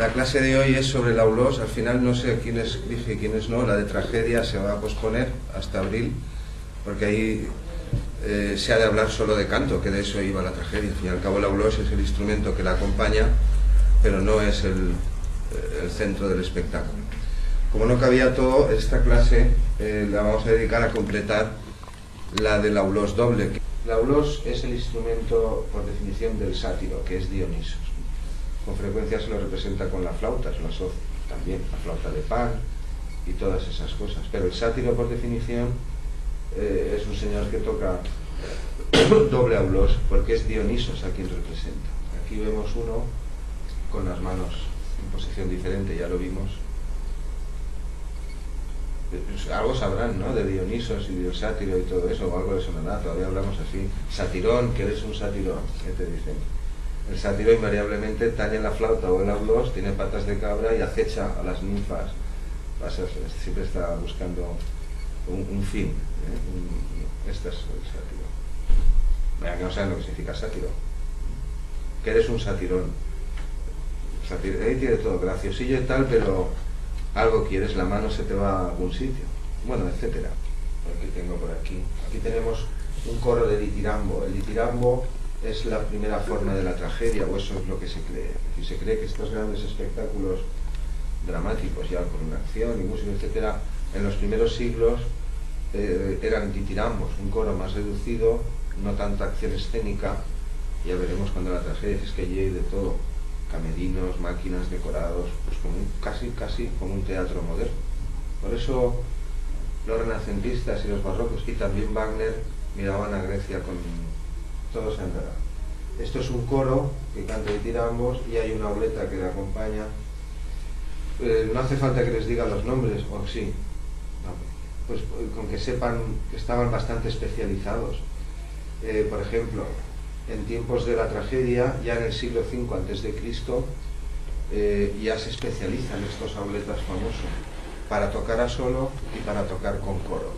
La clase de hoy es sobre la ULOS. Al final no sé quiénes dije y quiénes no. La de tragedia se va a posponer hasta abril, porque ahí se ha de hablar solo de canto, que de eso iba la tragedia. Al fin y al cabo la ULOS es el instrumento que la acompaña, pero no es el centro del espectáculo. Como no cabía todo, esta clase la vamos a dedicar a completar la de la ULOS doble. La ULOS es el instrumento, por definición, del sátiro, que es Dionisos. Con frecuencia se lo representa con la flauta, se lo asocia también, la flauta de pan y todas esas cosas. Pero el sátiro, por definición, es un señor que toca doble aulos, porque es Dionisos a quien representa. Aquí vemos uno con las manos en posición diferente, ya lo vimos. Algo sabrán, ¿no?, de Dionisos y del sátiro y todo eso, o algo de sonará, todavía hablamos así. Satirón, que eres un satirón, ¿qué te dicen? El sátiro invariablemente tañe la flauta o el aulos, tiene patas de cabra y acecha a las ninfas. Siempre está buscando un fin. Este es el sátiro. Vean que no saben lo que significa sátiro. Que eres un satirón. Ahí tiene todo, graciosillo y tal, pero algo quieres, la mano se te va a algún sitio. Bueno, etcétera. Aquí tengo por aquí. Aquí tenemos un coro de ditirambo. El ditirambo es la primera forma de la tragedia, o eso es lo que se cree. Y se cree que estos grandes espectáculos dramáticos, ya con una acción y música, etcétera, en los primeros siglos eran ditirambos, un coro más reducido, no tanta acción escénica. Ya veremos cuando la tragedia es que hay de todo, camerinos, máquinas, decorados, pues como casi como un teatro moderno. Por eso los renacentistas y los barrocos, y también Wagner, miraban a Grecia con todo se andará. Esto es un coro que canta ditirambos y hay una obleta que le acompaña. No hace falta que les diga los nombres, o sí, no, pues con que sepan que estaban bastante especializados. Por ejemplo, en tiempos de la tragedia, ya en el siglo V a.C., ya se especializan estos auletas famosos para tocar a solo y para tocar con coro.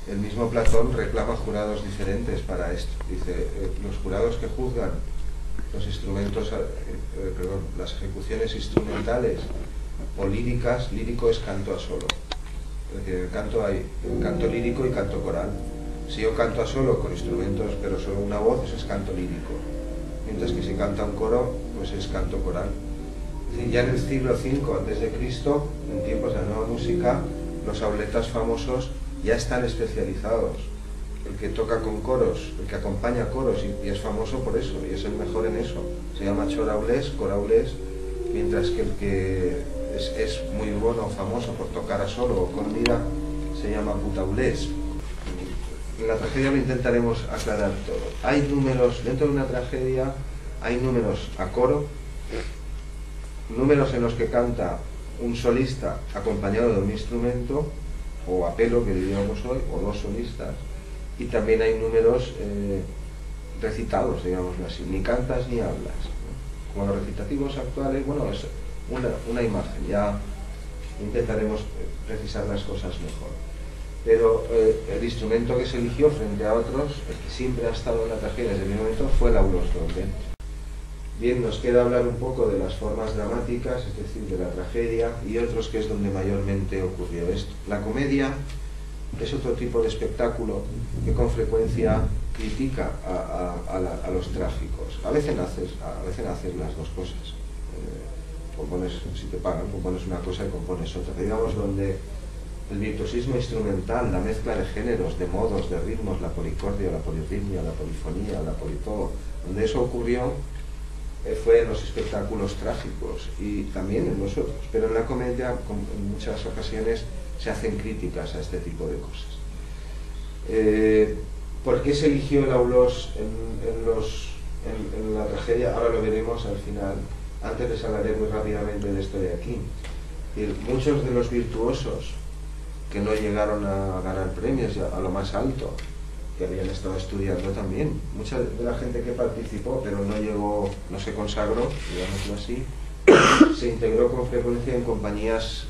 El mismo Platón reclama jurados diferentes para esto. Dice, los jurados que juzgan los instrumentos, las ejecuciones instrumentales o líricas, lírico es canto a solo. Es decir, en el canto hay canto lírico y canto coral. Si yo canto a solo con instrumentos, pero solo una voz, eso es canto lírico. Mientras que si canta un coro, pues es canto coral. Es decir, ya en el siglo V a.C., en tiempos de la nueva música, los auletas famosos ya están especializados. El que toca con coros, el que acompaña coros y es famoso por eso, y es el mejor en eso, se llama choraulés, coraulés, mientras que el que es muy bueno, famoso por tocar a solo o con lira, se llama putaulés. En la tragedia lo intentaremos aclarar todo. Hay números, dentro de una tragedia, hay números a coro, números en los que canta un solista acompañado de un instrumento, o a pelo, que diríamos hoy, o dos solistas, y también hay números recitados, digámoslo así, ni cantas ni hablas, ¿no? Como los recitativos actuales, bueno, es una imagen, ya intentaremos precisar las cosas mejor. Pero el instrumento que se eligió frente a otros, el que siempre ha estado en la tragedia desde el momento, fue el aulos doble. Bien, nos queda hablar un poco de las formas dramáticas, es decir, de la tragedia, y otros que es donde mayormente ocurrió esto. La comedia es otro tipo de espectáculo que con frecuencia critica a los trágicos. A veces haces las dos cosas. Compones, si te pagan, compones una cosa y compones otra. Digamos, donde el virtuosismo instrumental, la mezcla de géneros, de modos, de ritmos, la policordia, la polirritmia, la polifonía, la politodo, donde eso ocurrió, fue en los espectáculos trágicos y también en los otros, pero en la comedia en muchas ocasiones se hacen críticas a este tipo de cosas. ¿Por qué se eligió el aulos en la tragedia? Ahora lo veremos al final. Antes les hablaré muy rápidamente de esto de aquí. Muchos de los virtuosos que no llegaron a ganar premios a lo más alto, que habían estado estudiando también. Mucha de la gente que participó, pero no llegó, no se consagró, digámoslo así, se integró con frecuencia en compañías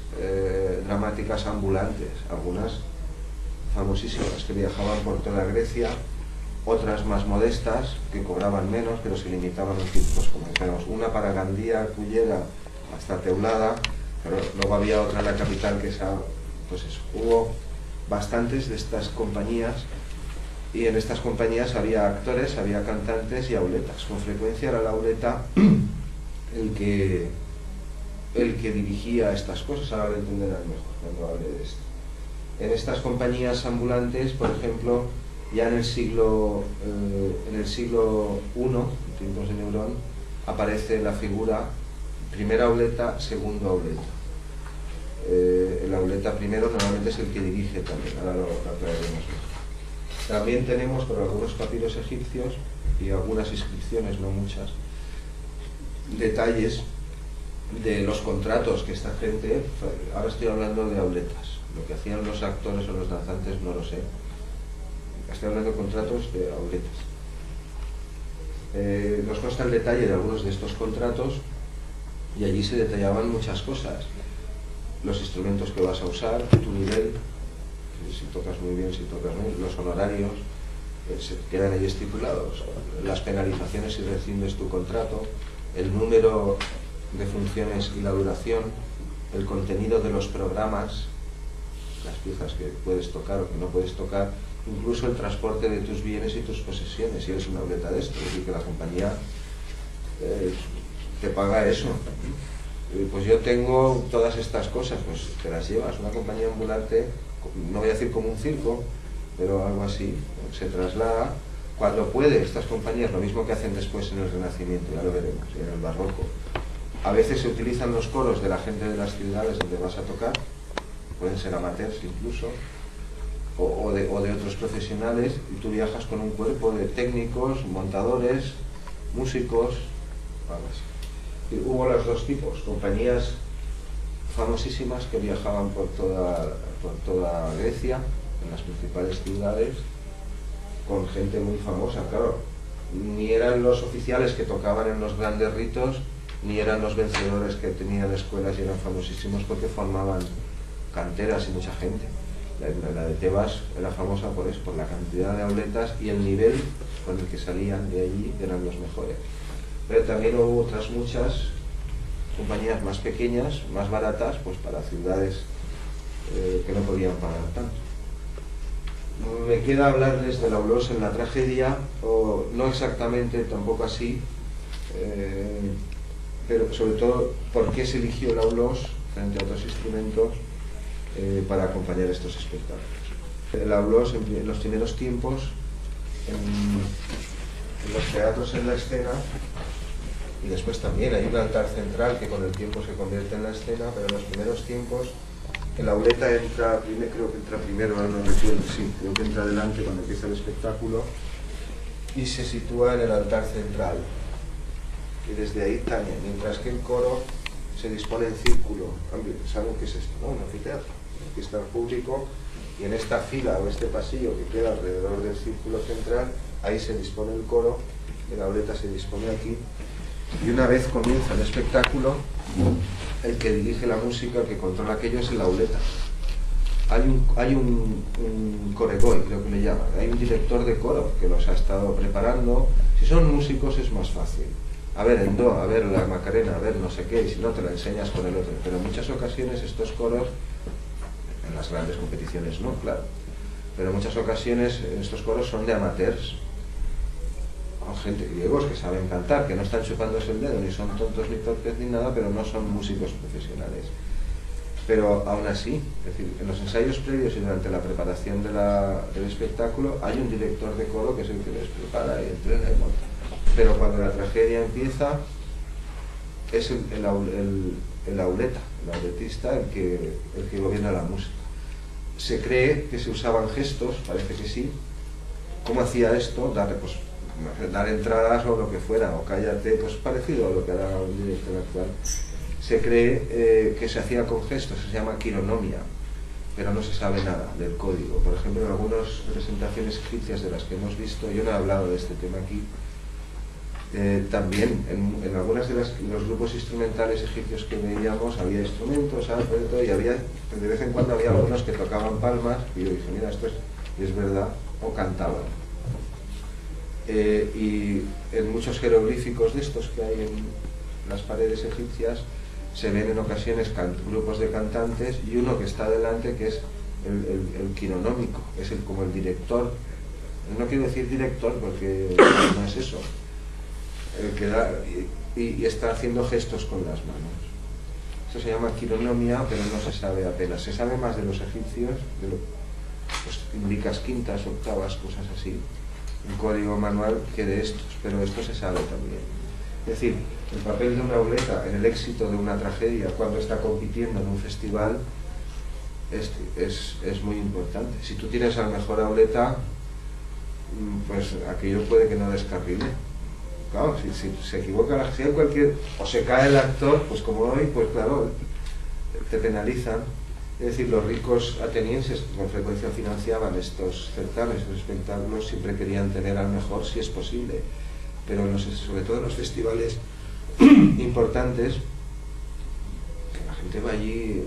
dramáticas ambulantes, algunas famosísimas que viajaban por toda Grecia, otras más modestas que cobraban menos, pero se limitaban a los tipos, como decíamos, una para Gandía, Cullera hasta teulada, pero luego había otra en la capital que esa, pues eso, hubo bastantes de estas compañías, y en estas compañías había actores, había cantantes y auletas. Con frecuencia era el auleta el que dirigía estas cosas. Ahora lo entenderán mejor cuando hable de esto. En estas compañías ambulantes, por ejemplo, ya en el siglo I, en tiempos de Neurón, aparece la figura primera auleta, segundo auleta. El auleta primero normalmente es el que dirige también, ahora lo aclararemos mejor. También tenemos por algunos papiros egipcios y algunas inscripciones, no muchas, detalles de los contratos que esta gente, ahora estoy hablando de auletas, lo que hacían los actores o los danzantes no lo sé, estoy hablando de contratos de auletas. Nos consta el detalle de algunos de estos contratos y allí se detallaban muchas cosas, los instrumentos que vas a usar, tu nivel, si tocas muy bien, si tocas mal, los honorarios que eran ahí estipulados, las penalizaciones si rescindes tu contrato, el número de funciones y la duración, el contenido de los programas, las piezas que puedes tocar o que no puedes tocar, incluso el transporte de tus bienes y tus posesiones, si eres una auleta de esto, es decir, que la compañía te paga eso. Pues yo tengo todas estas cosas, pues te las llevas. Una compañía ambulante, no voy a decir como un circo, pero algo así, se traslada cuando puede. Estas compañías, lo mismo que hacen después en el Renacimiento, ya lo veremos, y en el Barroco, a veces se utilizan los coros de la gente de las ciudades donde vas a tocar, pueden ser amateurs incluso, o de otros profesionales, y tú viajas con un cuerpo de técnicos, montadores, músicos, algo así. Y hubo los dos tipos, compañías famosísimas que viajaban por toda Grecia, en las principales ciudades, con gente muy famosa, claro. Ni eran los oficiales que tocaban en los grandes ritos, ni eran los vencedores que tenían escuelas y eran famosísimos porque formaban canteras y mucha gente. La de Tebas era famosa por eso, por la cantidad de auletas y el nivel con el que salían de allí, eran los mejores. Pero también hubo otras muchas compañías más pequeñas, más baratas, pues para ciudades que no podían pagar tanto. Me queda hablarles del aulos en la tragedia, o no exactamente, tampoco así, pero sobre todo por qué se eligió el aulos frente a otros instrumentos para acompañar estos espectáculos. El aulos en los primeros tiempos, en los teatros en la escena, y después también hay un altar central que con el tiempo se convierte en la escena, pero en los primeros tiempos el auleta entra, creo que entra primero, no recuerdo, sí, creo que entra adelante cuando empieza el espectáculo y se sitúa en el altar central y desde ahí taña, mientras que el coro se dispone en círculo. ¿Saben qué es esto? ¿No? Un anfiteatro. Aquí está el público y en esta fila o este pasillo que queda alrededor del círculo central, ahí se dispone el coro, el auleta se dispone aquí. Y una vez comienza el espectáculo, el que dirige la música, el que controla aquello, es el auleta. Hay un coregoi, creo que le llaman, hay un director de coro que los ha estado preparando. Si son músicos es más fácil. A ver, el do, a ver la macarena, a ver no sé qué, y si no te la enseñas con el otro. Pero en muchas ocasiones estos coros, en las grandes competiciones no, claro, pero en muchas ocasiones estos coros son de amateurs, gente griegos que saben cantar, que no están chupándose el dedo, ni son tontos ni torpes ni nada, pero no son músicos profesionales. Pero aún así, es decir, en los ensayos previos y durante la preparación del espectáculo hay un director de coro que es el que les prepara y entrena y monta. Pero cuando la tragedia empieza, es el auleta, el auletista, el que gobierna la música. Se cree que se usaban gestos, parece que sí. ¿Cómo hacía esto? Dar entradas o lo que fuera, o cállate, pues parecido a lo que hará un director actual. Se cree que se hacía con gestos, se llama quironomia, pero no se sabe nada del código. Por ejemplo, en algunas representaciones egipcias de las que hemos visto, yo no he hablado de este tema aquí, también en algunas de los grupos instrumentales egipcios que veíamos había instrumentos, y había, de vez en cuando había algunos que tocaban palmas, y yo dije, mira, esto es verdad, o cantaban. Y en muchos jeroglíficos de estos que hay en las paredes egipcias se ven en ocasiones grupos de cantantes y uno que está delante, que es el quironómico, es como el director. No quiero decir director porque no es eso, el que da y está haciendo gestos con las manos. Eso se llama quironomía, pero no se sabe apenas. Se sabe más de los egipcios, pues indicas quintas, octavas, cosas así, un código manual, que de estos, pero esto se sabe también. Es decir, el papel de una auleta en el éxito de una tragedia cuando está compitiendo en un festival es muy importante. Si tú tienes al mejor auleta, pues aquello puede que no descarrile. Claro, si se equivoca, si hay o se cae el actor, pues como hoy, pues claro, te penalizan. Es decir, los ricos atenienses con frecuencia financiaban estos certámenes, estos espectáculos, siempre querían tener al mejor si es posible, pero sobre todo en los festivales importantes, que la gente va allí,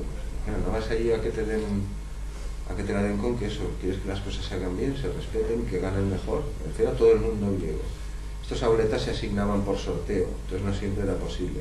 bueno, no vas allí a que te la den con queso, quieres que las cosas se hagan bien, se respeten, que gane el mejor, me refiero a todo el mundo griego. Estos auletas se asignaban por sorteo, entonces no siempre era posible.